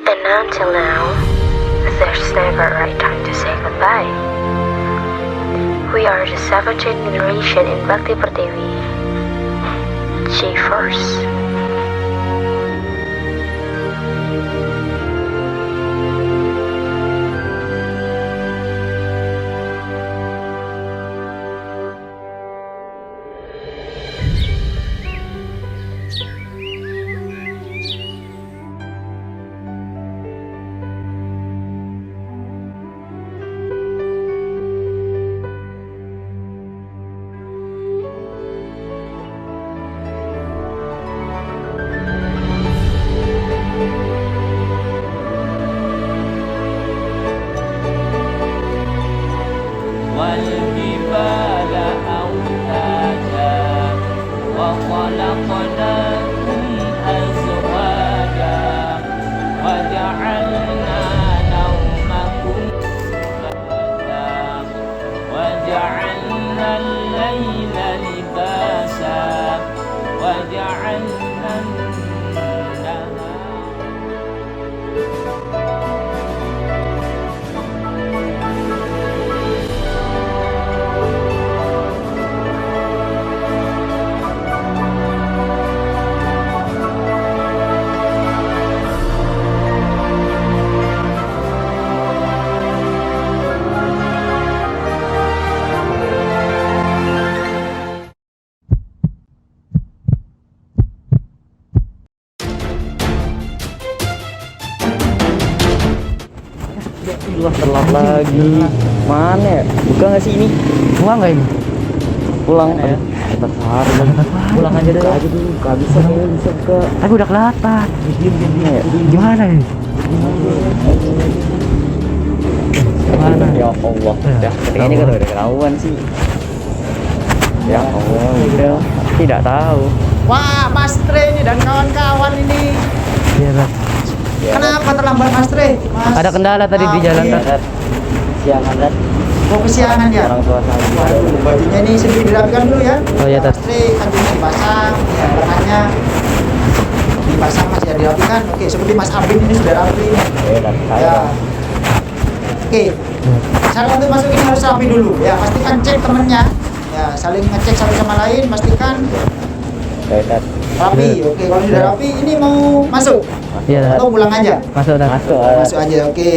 And until now, there's never a right time to say goodbye. We are the 7th generation in Bakti Pertiwi. J first. والجبال أوتادا وخلقناكم أزواجا وجعلنا نومكم سباتا وجعلنا الليل لباسا وجعلنا النهار Lah telat lagi. Mana ya? Buka nggak sih ini? Pulang nggak ini? Pulang ya. Tepat hari lagi. Pulang aja deh. Buka aja dulu. Gak bisa nih, bisa buka. Tapi udah kelihatan. Ya. Gimana ini? Gimana? Ya Allah. Ya, ketika ini kan udah ketahuan sih. Ya Allah, udah. Tidak tahu. Wah, Mas Tre ini dan kawan-kawan ini. Iya, Rat. Ya, Kenapa terlambat Mas Tre? Mas, Ada kendala tadi di jalan, iya. Rat. Siangan kan? Mau kesiangan ya? Orang tua saya. Waduh, bajunya ini sedih dirapikan dulu ya. Oh iya, Tat. Mas Tre, kancingnya dipasang, ya, lengannya dipasang Mas ya, dirapikan. Oke, seperti Mas Abin ini sudah rapi. Dan Ya. saya. Oke. Syarat untuk masuk ini harus rapi dulu. Ya, pastikan cek temennya. Ya, saling ngecek satu sama lain, pastikan Dan rapi. Oke, kalau sudah rapi, ini mau masuk Iya, Tat. atau pulang aja? Masuk, Tat. masuk. Masuk aja, oke.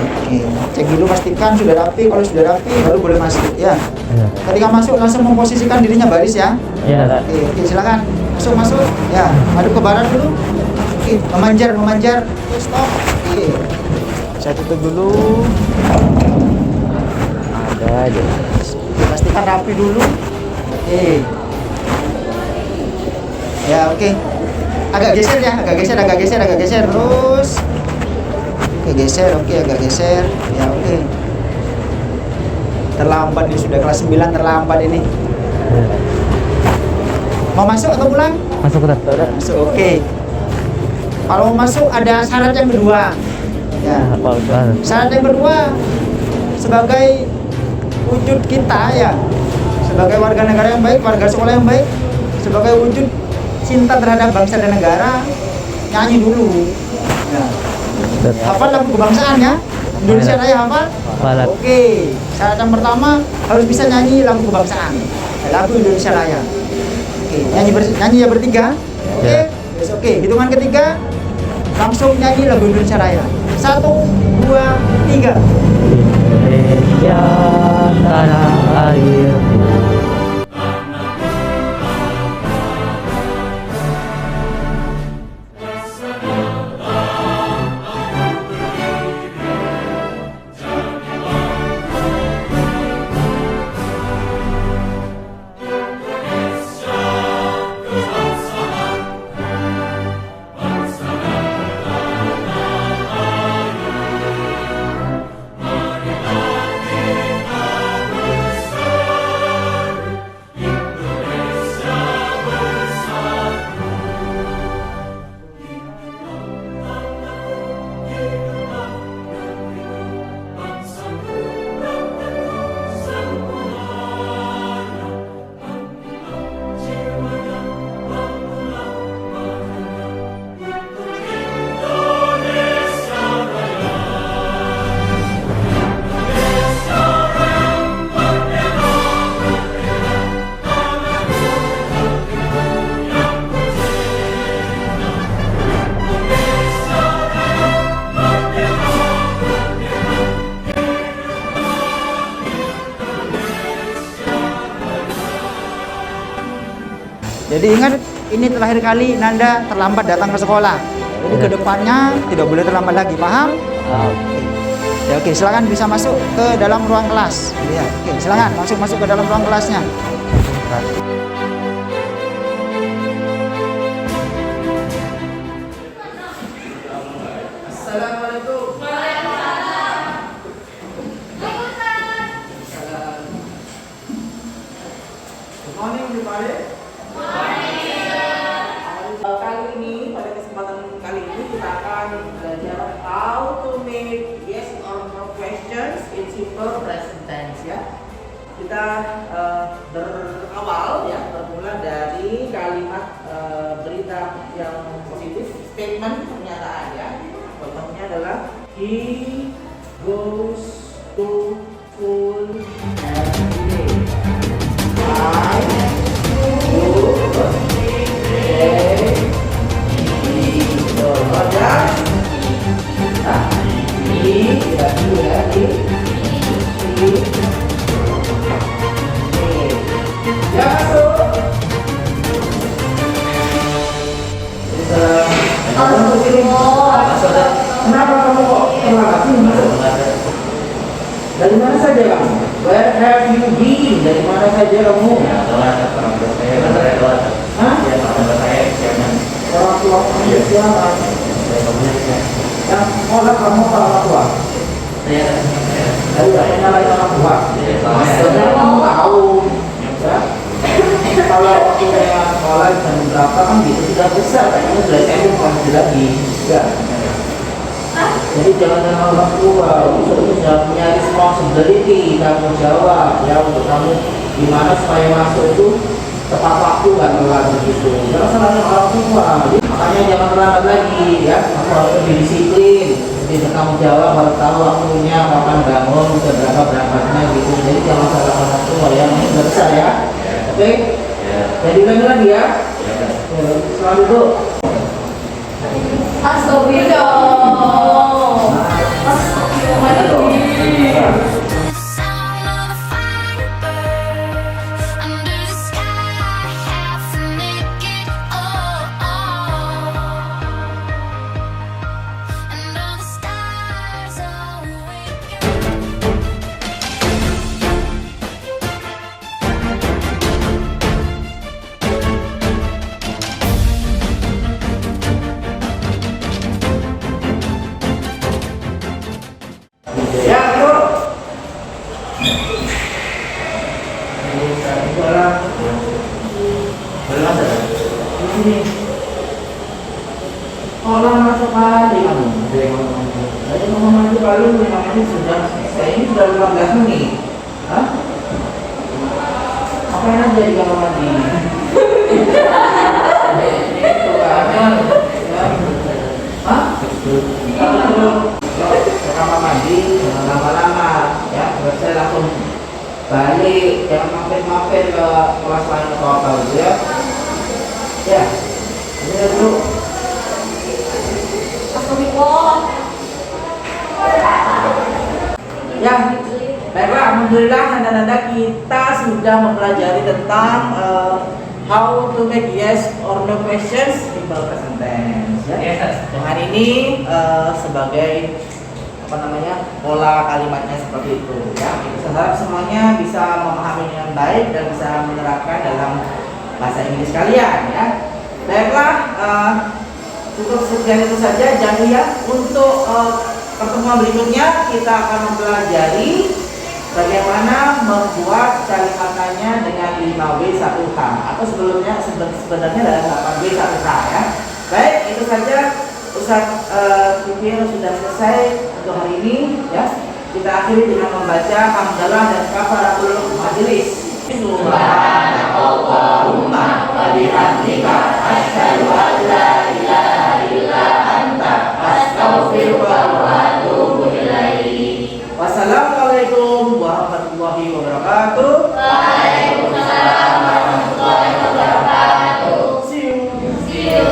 Oke, cek dulu pastikan sudah rapi. Kalau sudah rapi baru boleh masuk ya. Iya. Ketika masuk langsung memposisikan dirinya baris ya. Iya, Tat. Oke, silakan masuk ya. Hadap ke barat dulu. Oke, memanjar. Oke, stop. Oke, saya tutup dulu. Ada aja. Oke, pastikan rapi dulu. Oke. Ya, oke. Agak geser ya, agak geser. Terus. Oke, geser. Oke, agak geser. Ya, oke. Terlambat ini sudah kelas 9 terlambat ini. Mau masuk atau pulang? Masuk, Tat. Masuk, oke. Kalau mau masuk ada syarat yang kedua. Ya. Apa udah? Syarat yang kedua sebagai wujud kita ya, sebagai warga negara yang baik, warga sekolah yang baik, sebagai wujud cinta terhadap bangsa dan negara, nyanyi dulu. Ya. Hafal lagu kebangsaan ya, Indonesia Raya hafal? Hafal. Oke, syarat yang pertama harus bisa nyanyi lagu kebangsaan, lagu Indonesia Raya. Oke, nyanyi ya bertiga. Oke, Ya. yes, oke. Hitungan ketiga langsung nyanyi lagu Indonesia Raya. 1, 2, 3. Indonesia tanah air. Jadi ingat, ini terakhir kali Nanda terlambat datang ke sekolah. Jadi kedepannya tidak boleh terlambat lagi, paham? Ya, oke, silakan bisa masuk ke dalam ruang kelas. Ya, oke, silakan masuk ke dalam ruang kelasnya. Kali ini, pada kesempatan kali ini kita akan belajar how to make yes or no questions in simple present tense ya. Kita berawal ya, bermula dari kalimat berita yang positif, statement pernyataan ya. Contohnya adalah he goes to school every day. I go Kenapa kamu kok terlambat sih masuk? Dari mana saja kamu? Where have you been? Dari mana saja kamu? Hah? Orang tua kamu siapa? Yang sekolah kamu orang tua? Dari mana lagi orang tua? Maksudnya kamu tahu ya? Kalau waktunya sekolah jam berapa kan gitu sudah besar, kayaknya sudah SMP masih lagi ya. Jadi jangan orang tua, itu sudah punya responsibility, tanggung jawab ya untuk kamu gimana supaya masuk itu tepat waktu, nggak telat begitu. Jangan salahkan orang tua. Makanya jangan terlambat lagi ya. Kamu harus lebih disiplin, lebih bertanggung jawab, harus tahu waktunya, kapan bangun, jam berapa berangkatnya gitu. Jadi jangan salahkan orang tua ya. Ini sudah besar ya. Oke. Jadi ulangi lagi ya. Selamat itu. Ya, bro. Ini orang masuk kali kamu. Jadi mau maju kali 5 menit sudah. Saya ini sudah 15 menit. Hah? Ngapain aja di kamar mandi? Itu ada. Hah? Kalau kamar mandi jangan lama-lama ya, saya langsung balik, jangan mampir-mampir ke kelas lain atau apa gitu ya. Ya, ini dulu. Ya, baiklah, alhamdulillah nanda-nanda kita sudah mempelajari tentang how to make yes or no questions in present tense ya. Yang hari ini sebagai pola kalimatnya seperti itu ya. Saya harap semuanya bisa memahami dengan baik dan bisa menerapkan dalam bahasa Inggris kalian ya. Baiklah, cukup sekian itu saja. Jangan ya, untuk pertemuan berikutnya kita akan mempelajari bagaimana membuat kalimatnya dengan 5W1H atau sebenarnya adalah 8W1H ya. Baik, itu saja. Ustaz Fikir sudah selesai untuk hari ini ya. Kita akhiri dengan membaca hamdalah dan kafaratul majelis. Subhanallahumma wa bihamdika asyhadu an la ilaha illa anta astaghfiruka wa atubu ilaik. Wassalamualaikum warahmatullahi wabarakatuh. Waalaikumsalam warahmatullahi wabarakatuh. See you.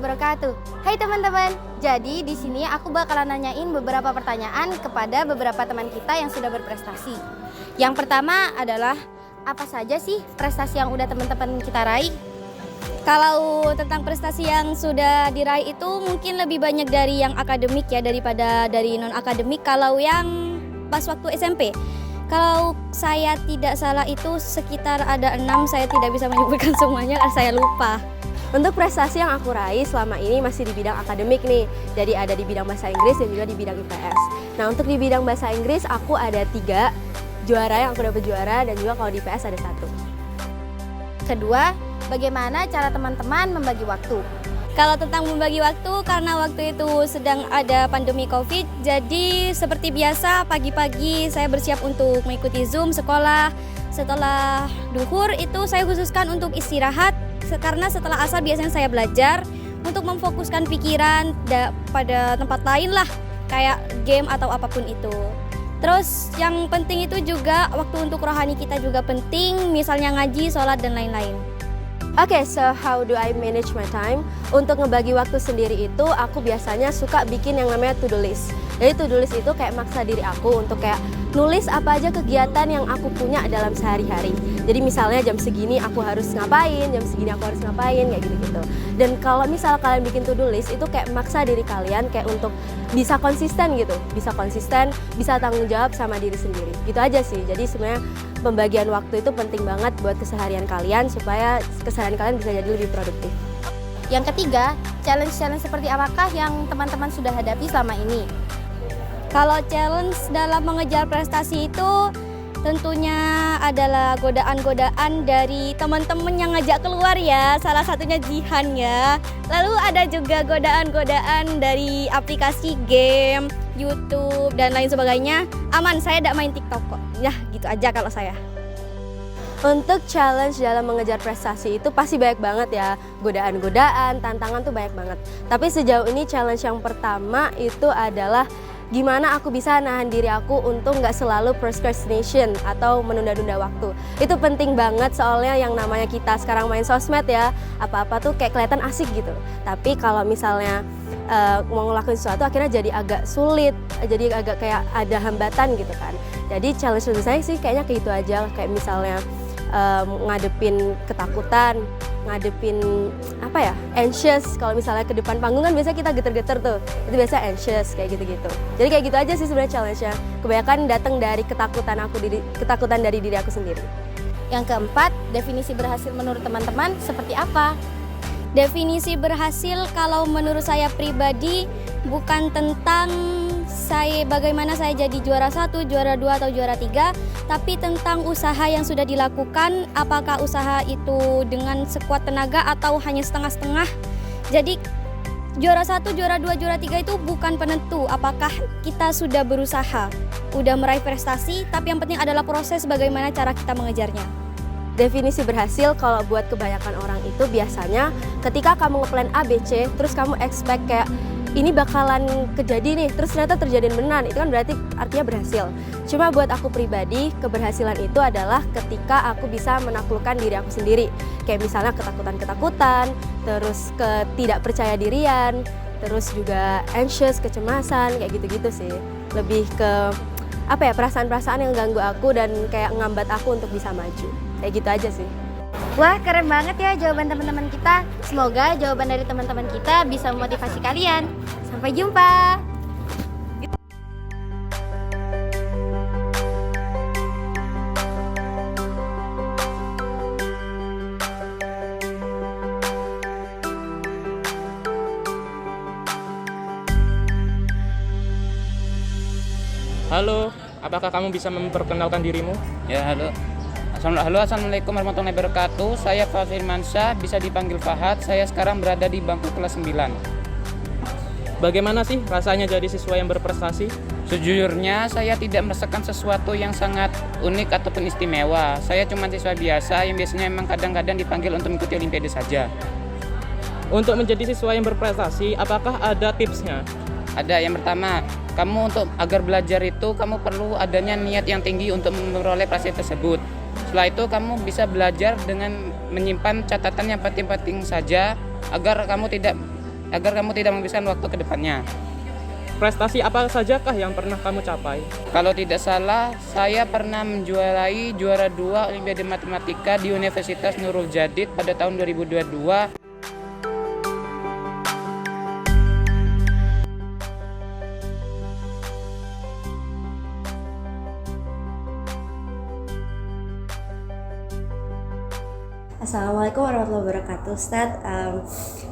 wabarakatuh. Hai teman-teman. Jadi di sini aku bakalan nanyain beberapa pertanyaan kepada beberapa teman kita yang sudah berprestasi. Yang pertama adalah apa saja sih prestasi yang udah teman-teman kita raih? Kalau tentang prestasi yang sudah diraih itu mungkin lebih banyak dari yang akademik ya daripada dari non akademik. Kalau yang pas waktu SMP, kalau saya tidak salah itu sekitar ada 6, saya tidak bisa menyebutkan semuanya karena saya lupa. Untuk prestasi yang aku raih selama ini masih di bidang akademik nih. Jadi ada di bidang bahasa Inggris dan juga di bidang IPS. Nah untuk di bidang bahasa Inggris aku ada 3 juara yang aku dapat juara, dan juga kalau di IPS ada 1. Kedua, bagaimana cara teman-teman membagi waktu? Kalau tentang membagi waktu, karena waktu itu sedang ada pandemi COVID, jadi seperti biasa pagi-pagi saya bersiap untuk mengikuti Zoom sekolah. Setelah duhur itu saya khususkan untuk istirahat, karena setelah asar biasanya saya belajar untuk memfokuskan pikiran pada tempat lain lah, kayak game atau apapun itu. Terus yang penting itu juga waktu untuk rohani kita juga penting, misalnya ngaji, sholat, dan lain-lain. Oke, so how do I manage my time? Untuk ngebagi waktu sendiri itu aku biasanya suka bikin yang namanya to-do list. Jadi to-do list itu kayak maksa diri aku untuk kayak nulis apa aja kegiatan yang aku punya dalam sehari-hari. Jadi misalnya jam segini aku harus ngapain, jam segini aku harus ngapain, kayak gitu-gitu. Dan kalau misal kalian bikin to-do list itu kayak maksa diri kalian kayak untuk bisa konsisten gitu. Bisa konsisten, bisa tanggung jawab sama diri sendiri. Gitu aja sih. Jadi sebenarnya pembagian waktu itu penting banget buat keseharian kalian supaya keseharian kalian bisa jadi lebih produktif. Yang ketiga, challenge-challenge seperti apakah yang teman-teman sudah hadapi selama ini? Kalau challenge dalam mengejar prestasi itu tentunya adalah godaan-godaan dari teman-teman yang ngajak keluar ya, salah satunya Jihan ya. Lalu ada juga godaan-godaan dari aplikasi game, YouTube, dan lain sebagainya. Aman, saya tidak main TikTok kok. Ya, gitu aja kalau saya. Untuk challenge dalam mengejar prestasi itu pasti banyak banget ya. Godaan-godaan, tantangan tuh banyak banget. Tapi sejauh ini challenge yang pertama itu adalah gimana aku bisa nahan diri aku untuk nggak selalu procrastination atau menunda-nunda waktu. Itu penting banget soalnya yang namanya kita sekarang main sosmed ya, apa-apa tuh kayak kelihatan asik gitu. Tapi kalau misalnya mau ngelakuin sesuatu akhirnya jadi agak sulit, jadi agak kayak ada hambatan gitu kan. Jadi challenge untuk saya sih kayaknya kayak gitu aja, kayak misalnya ngadepin ketakutan, ngadepin apa ya, anxious. Kalau misalnya ke depan panggung kan biasa kita geter-geter tuh, itu biasa anxious kayak gitu-gitu. Jadi kayak gitu aja sih sebenarnya challenge-nya. Kebanyakan datang dari ketakutan dari diri aku sendiri. Yang keempat, definisi berhasil menurut teman-teman seperti apa? Definisi berhasil kalau menurut saya pribadi bukan tentang bagaimana saya jadi juara 1, juara 2, atau juara 3, tapi tentang usaha yang sudah dilakukan, apakah usaha itu dengan sekuat tenaga atau hanya setengah-setengah. Jadi juara 1, juara 2, juara 3 itu bukan penentu apakah kita sudah berusaha, udah meraih prestasi, tapi yang penting adalah proses bagaimana cara kita mengejarnya. Definisi berhasil kalau buat kebanyakan orang itu biasanya ketika kamu ngeplan A, B, C, terus kamu expect kayak ini bakalan kejadi nih, terus ternyata terjadi beneran, itu kan berarti artinya berhasil. Cuma buat aku pribadi, keberhasilan itu adalah ketika aku bisa menaklukkan diri aku sendiri. Kayak misalnya ketakutan-ketakutan, terus ketidakpercayadirian, terus juga anxious, kecemasan, kayak gitu-gitu sih. Lebih ke apa ya, perasaan-perasaan yang ganggu aku dan kayak ngambat aku untuk bisa maju. Kayak gitu aja sih. Wah, keren banget ya jawaban teman-teman kita. Semoga jawaban dari teman-teman kita bisa memotivasi kalian. Sampai jumpa. Halo, apakah kamu bisa memperkenalkan dirimu? Ya, halo. Assalamualaikum warahmatullahi wabarakatuh. Saya Fahad Mansyah, bisa dipanggil Fahad. Saya sekarang berada di bangku kelas 9. Bagaimana sih rasanya jadi siswa yang berprestasi? Sejujurnya saya tidak merasakan sesuatu yang sangat unik ataupun istimewa. Saya cuma siswa biasa yang biasanya memang kadang-kadang dipanggil untuk mengikuti olimpiade saja. Untuk menjadi siswa yang berprestasi, apakah ada tipsnya? Ada. Yang pertama, kamu untuk agar belajar itu kamu perlu adanya niat yang tinggi untuk memperoleh prestasi tersebut. Setelah itu kamu bisa belajar dengan menyimpan catatan yang penting-penting saja agar kamu tidak agar kamu tidak menghabiskan waktu ke depannya. Prestasi apa sajakah yang pernah kamu capai? Kalau tidak salah, saya pernah menjuarai juara 2 Olimpiade Matematika di Universitas Nurul Jadid pada tahun 2022. Assalamualaikum warahmatullahi wabarakatuh, Ustadz.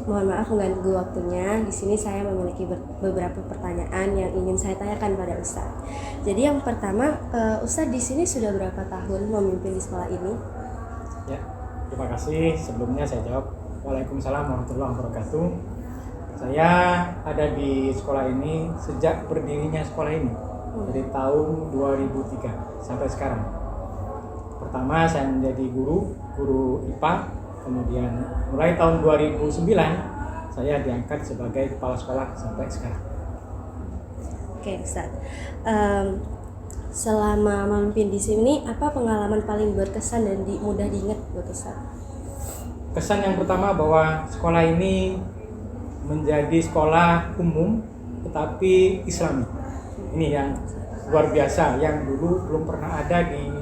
Mohon maaf mengganggu waktunya. Di sini saya memiliki beberapa pertanyaan yang ingin saya tanyakan pada Ustadz. Jadi yang pertama, Ustadz di sini sudah berapa tahun memimpin di sekolah ini? Ya, terima kasih. Sebelumnya saya jawab. Waalaikumsalam warahmatullahi wabarakatuh. Saya ada di sekolah ini sejak berdirinya sekolah ini, dari tahun 2003 sampai sekarang. Pertama saya menjadi guru IPA, kemudian mulai tahun 2009 saya diangkat sebagai kepala sekolah sampai sekarang. Oke, Ustadz. Selama memimpin di sini, apa pengalaman paling berkesan dan mudah diingat buat Ustadz? Kesan yang pertama bahwa sekolah ini menjadi sekolah umum tetapi Islami. Ini yang luar biasa, yang dulu belum pernah ada di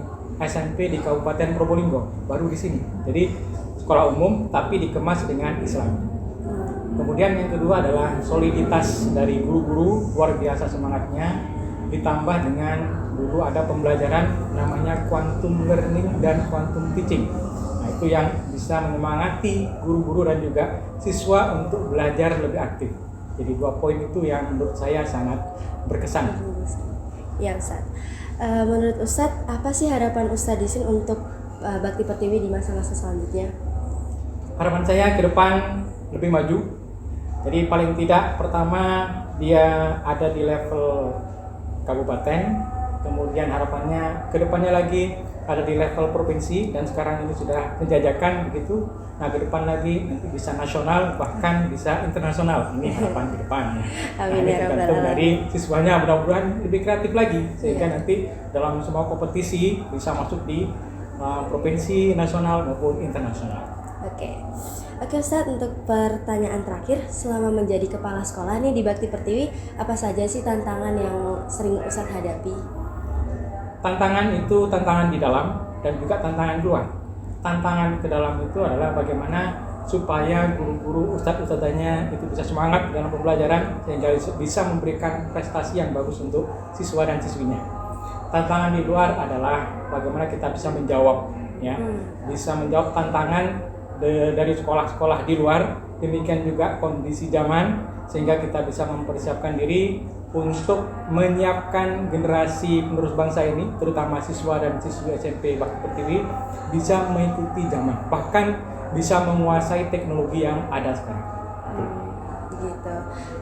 SMP di Kabupaten Probolinggo, baru di sini. Jadi sekolah umum tapi dikemas dengan Islam. Kemudian yang kedua adalah soliditas dari guru-guru, luar biasa semangatnya, ditambah dengan dulu ada pembelajaran namanya quantum learning dan quantum teaching. Nah, itu yang bisa menyemangati guru-guru dan juga siswa untuk belajar lebih aktif. Jadi 2 poin itu yang menurut saya sangat berkesan. Ya, Ustadz. Menurut Ustadz, apa sih harapan Ustadz di sini untuk Bakti Pertiwi di masa-masa selanjutnya? Harapan saya ke depan lebih maju. Jadi paling tidak pertama dia ada di level kabupaten, kemudian harapannya ke depannya lagi ada di level provinsi, dan sekarang ini sudah penjajakan begitu. Nah, ke depan lagi nanti bisa nasional, bahkan bisa internasional. Ini harapan ke depan. Amin, ini ya tergantung Rabbal dari siswanya, mudah-mudahan lebih kreatif lagi sehingga Iya. nanti dalam semua kompetisi bisa masuk di provinsi, nasional maupun internasional. Oke, Ustadz, untuk pertanyaan terakhir, selama menjadi kepala sekolah nih di Bakti Pertiwi, apa saja sih tantangan yang sering Ustadz hadapi? Tantangan itu tantangan di dalam dan juga tantangan di luar. Tantangan ke dalam itu adalah bagaimana supaya guru-guru, ustadz-ustadzanya itu bisa semangat dalam pembelajaran sehingga bisa memberikan prestasi yang bagus untuk siswa dan siswinya. Tantangan di luar adalah bagaimana kita bisa menjawab, ya, bisa menjawab tantangan dari sekolah-sekolah di luar. Demikian juga kondisi zaman sehingga kita bisa mempersiapkan diri untuk menyiapkan generasi penerus bangsa ini, terutama siswa dan siswi SMP Bakti Pertiwi bisa mengikuti zaman, bahkan bisa menguasai teknologi yang ada sekarang. Gitu.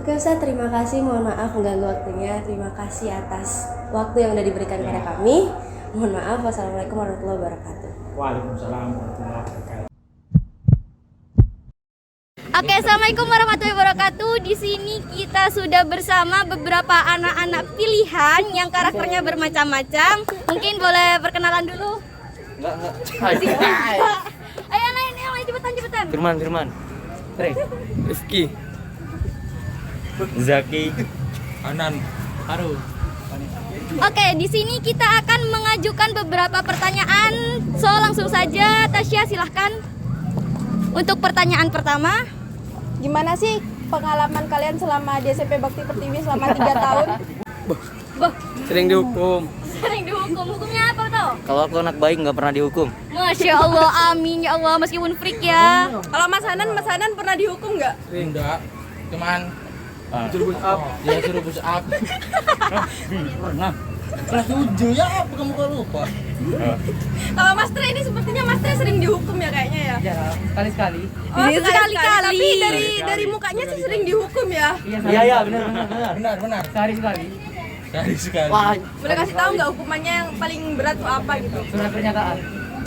Oke, Ustadz, terima kasih. Mohon maaf mengganggu waktunya. Terima kasih atas waktu yang sudah diberikan kepada kami. Mohon maaf. Wassalamualaikum warahmatullahi wabarakatuh. Waalaikumsalam warahmatullahi wabarakatuh. Oke, assalamualaikum warahmatullahi wabarakatuh. Di sini kita sudah bersama beberapa anak-anak pilihan yang karakternya bermacam-macam. Mungkin boleh perkenalan dulu. Enggak. Ayo, naik, cepetan. Firman. Rifki. Zaki. Anan. Haru. Oke, di sini kita akan mengajukan beberapa pertanyaan. So, langsung saja, Tasya, silahkan. Untuk pertanyaan pertama, Gimana sih pengalaman kalian selama di SMP Bakti Pertiwi selama 3 tahun? Sering dihukum. sering dihukum. Hukumnya apa tuh? Kalau aku anak baik nggak pernah dihukum. Masya Allah, amin ya Allah, meskipun freak ya. Kalau Mas Hanan pernah dihukum nggak? Enggak, cuman suruh push up. Dia suruh push up. Pernah. Kelas 7 ya, apa kamu kalau lupa? Kalau Mas Tre ini sepertinya Mas Tre sering dihukum ya kayaknya ya? Ya, sekali-sekali. Oh, sekali-kali. Tapi dari mukanya sih sering dihukum ya? Iya, benar. Benar. Sehari sekali. Dari sekali. Wah, Boleh kasih tahu nggak hukumannya yang paling berat tuh apa gitu? surat pernyataan.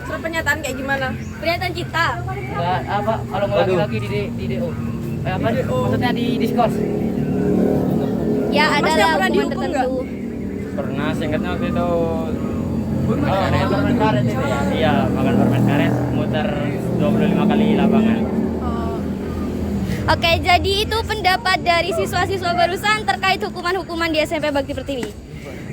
Surat pernyataan kayak gimana? Pernyataan kita. Enggak apa kalau mau lagi di DO. Apa? Maksudnya di diskors. Ya, Mas ada nggak lah pernah hukuman dihukum tertentu. Pernah, singkatnya waktu itu Permen karet itu ya. iya, makan permen karet muter 25 kali lapangan. Oke, jadi itu pendapat dari siswa-siswa barusan terkait hukuman-hukuman di SMP Bakti Pertiwi.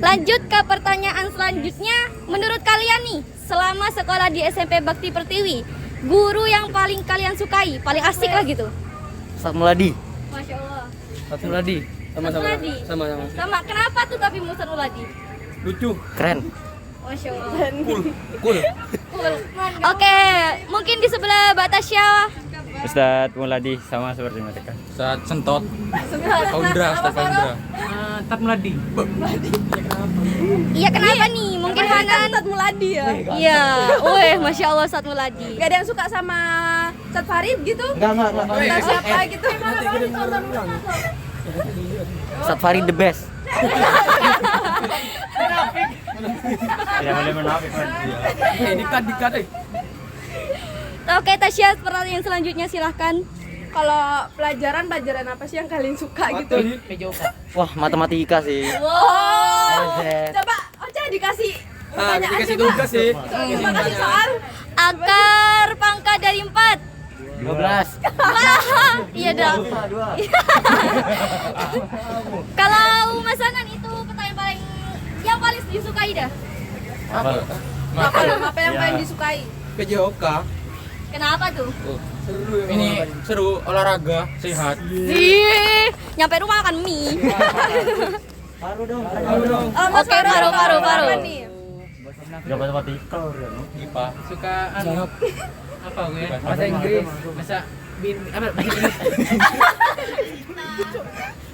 Lanjut ke pertanyaan selanjutnya. Menurut kalian nih, selama sekolah di SMP Bakti Pertiwi, guru yang paling kalian sukai, paling asik lah gitu? Ustaz Muladi. Masya Allah. Ustaz Muladi. Sama-sama. Sama. Kenapa tuh tapi Ustaz Muladi? Lucu. Keren. Masya Allah. Cool. Oke, mungkin di sebelah Mbak Tasya. Ustaz Muladi sama seperti mereka. Ustaz Sentot. Faundra, Ustaz Faundra. Ustaz Muladi. Iya, kenapa nih? Mungkin Hanan Ustadz Muladi ya. Iya, weh, Masya Allah Ustaz Muladi. Gak ada yang suka sama Ustadz Farid gitu? Enggak. Atau siapa gitu? Ustaz Farid the best. Tidak boleh menafik. Dikat. Oke, Tasya, pertanyaan selanjutnya silahkan. Kalau pelajaran apa sih yang kalian suka gitu? Wah, matematika sih. Wow. Coba Ocha dikasih pertanyaan dikasih coba. tugas sih. Dikasih soal. Akar pangkat dari 4. 12. Iya dong. Kalau Mas Hanan itu pertanyaan yang paling disukai dah. Apa yang paling disukai? PJOK. Kenapa tuh? Ini seru, olahraga, sehat. Nyampe rumah makan mie. Paru dong. Oke, paru. Apa nih? Gak matematika. IPA. Suka apa gue? Bahasa Inggris.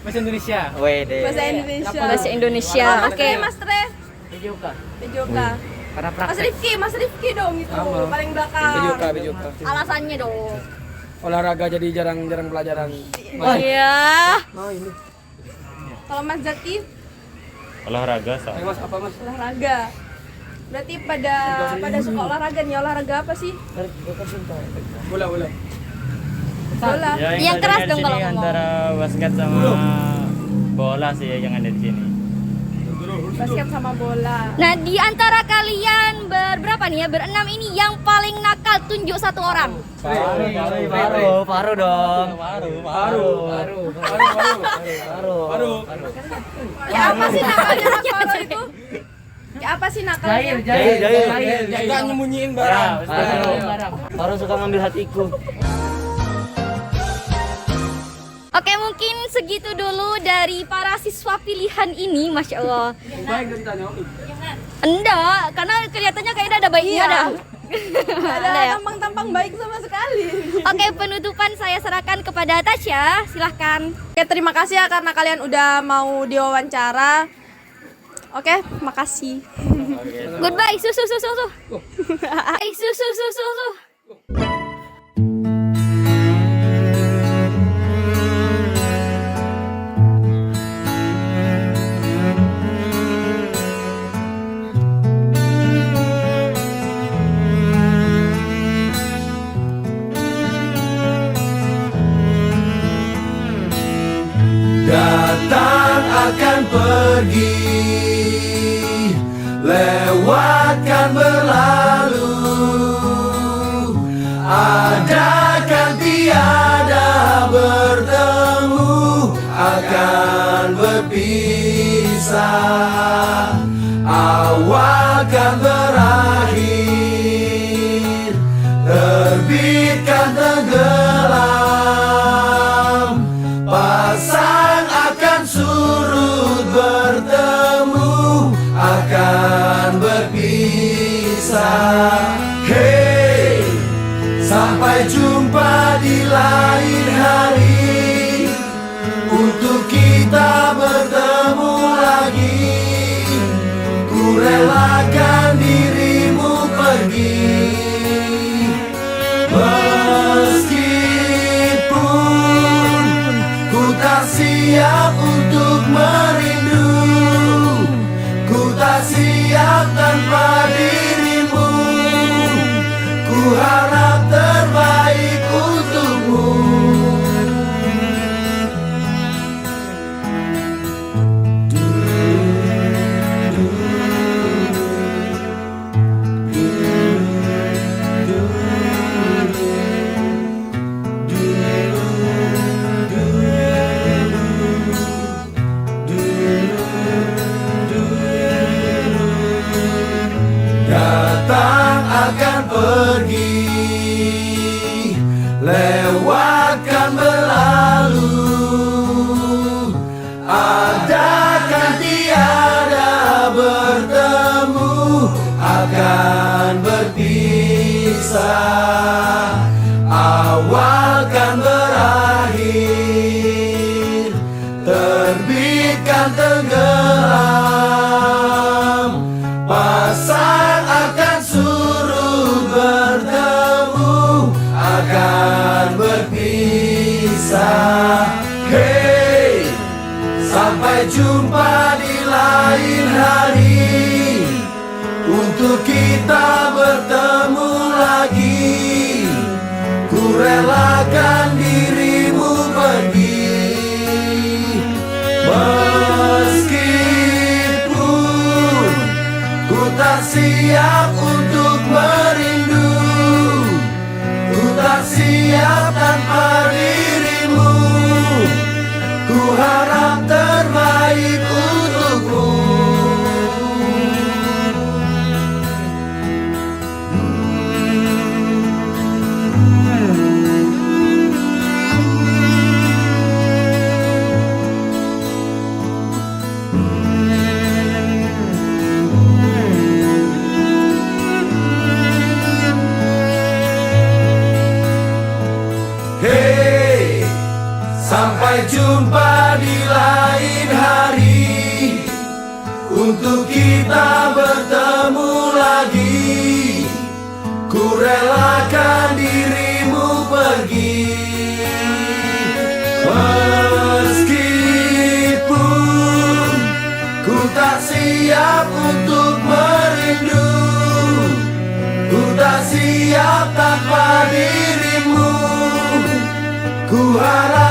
Bahasa Indonesia. Wede. Bahasa Indonesia. Bahasa Indonesia. Oke. Mas Tre. PJOK. Karena Mas Rifki dong itu paling belakang. PJOK. Alasannya dong. Olahraga jadi jarang pelajaran. Iya. Kalau Mas Zaki Olahraga sama. Mas apa Mas? olahraga. Berarti pada suka olahraga nih. Olahraga apa sih? Bola. Bola. Yang keras dong kalau ngomong. Antara basket sama bola sih yang ada di sini. Basket sama bola. Nah, di antara kalian berberapa nih ya? Berenam ini yang paling nakal tunjuk satu orang. Paru dong. Paru. Ya apa sih nakalnya Paru itu? Ya apa sih nakalnya? Jahil. Jangan nyembunyiin barang. Paru suka ngambil hatiku. Oke, mungkin segitu dulu dari para siswa pilihan ini, Masya Allah. Enggak, karena kelihatannya kayaknya ada baiknya dah. Ada ya? tampang-tampang baik sama sekali. Oke, penutupan saya serahkan kepada Tasya, silahkan. Oke, terima kasih ya karena kalian udah mau diwawancara. Oke, makasih. Goodbye, susu. Susu. Datang akan pergi, lewatkan berlalu, ada kan tiada bertemu, akan berpisah, awal kan berakhir, terbitkan tenggelam, pasang akan surut bertemu, akan berpisah. Hey, sampai jumpa di lain hari, untuk kita bertemu lagi. Ku relakan dirimu pergi, meskipun ku tak siap untuk merindu, ku tak siap tanpa dirimu, ku harap terbaik untukmu. akan tenggelam, pasang akan surut, bertemu akan berpisah. Hey, sampai jumpa di lain hari, untuk kita bertemu lagi. Ku relakan dirimu pergi, meskipun ku tak siap untuk merindu, ku tak siap tanpa dirimu. Ku harap terbaik untukmu. Hey, sampai jumpa di lain hari, untuk kita bertemu lagi. Ku relakan dirimu pergi, meskipun ku tak siap untuk merindu, ku tak siap tanpa dirimu. Ku harap